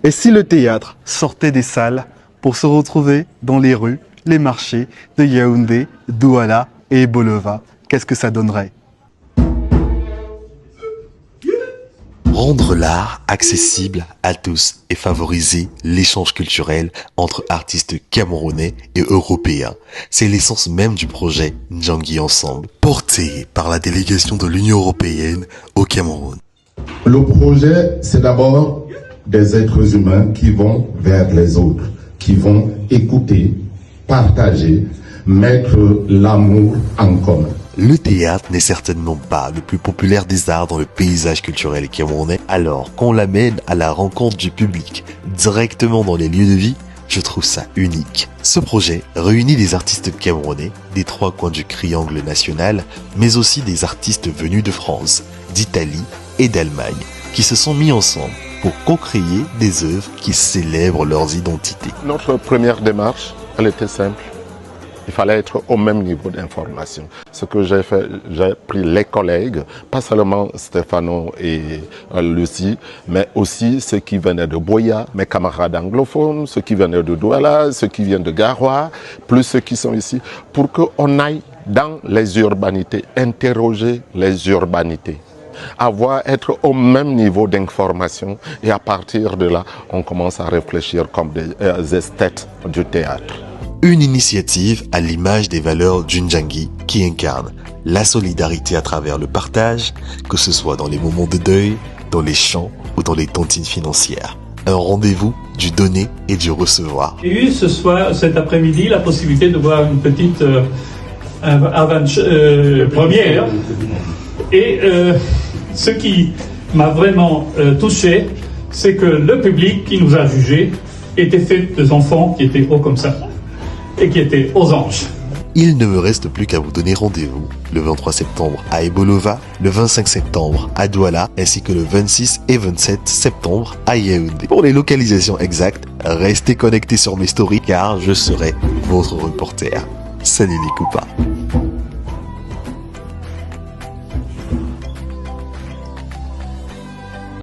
Et si le théâtre sortait des salles pour se retrouver dans les rues, les marchés de Yaoundé, Douala et Bolova, qu'est-ce que ça donnerait? Rendre l'art accessible à tous et favoriser l'échange culturel entre artistes camerounais et européens. C'est l'essence même du projet Ndjangi Ensemble, porté par la délégation de l'Union européenne au Cameroun. Le projet, c'est d'abord des êtres humains qui vont vers les autres, qui vont écouter, partager, mettre l'amour en commun. Le théâtre n'est certainement pas le plus populaire des arts dans le paysage culturel camerounais, alors qu'on l'amène à la rencontre du public, directement dans les lieux de vie, je trouve ça unique. Ce projet réunit des artistes camerounais des trois coins du triangle national, mais aussi des artistes venus de France, d'Italie et d'Allemagne, qui se sont mis ensemble pour co-créer des œuvres qui célèbrent leurs identités. Notre première démarche, elle était simple. Il fallait être au même niveau d'information. Ce que j'ai fait, j'ai pris les collègues, pas seulement Stéphano et Lucie, mais aussi ceux qui venaient de Boya, mes camarades anglophones, ceux qui venaient de Douala, ceux qui viennent de Garoua, plus ceux qui sont ici, pour qu'on aille dans les urbanités, interroger les urbanités, être au même niveau d'information, et à partir de là, on commence à réfléchir comme des esthètes du théâtre. Une initiative à l'image des valeurs du Ndjangi qui incarne la solidarité à travers le partage, que ce soit dans les moments de deuil, dans les chants ou dans les tontines financières. Un rendez-vous du donner et du recevoir. J'ai eu cet après-midi, la possibilité de voir une petite première. Et ce qui m'a vraiment touché, c'est que le public qui nous a jugés était fait des enfants qui étaient hauts comme ça et qui étaient aux anges. Il ne me reste plus qu'à vous donner rendez-vous le 23 septembre à Ebolova, le 25 septembre à Douala, ainsi que le 26 et 27 septembre à Yaoundé. Pour les localisations exactes, restez connectés sur mes stories car je serai votre reporter. Salut les copains.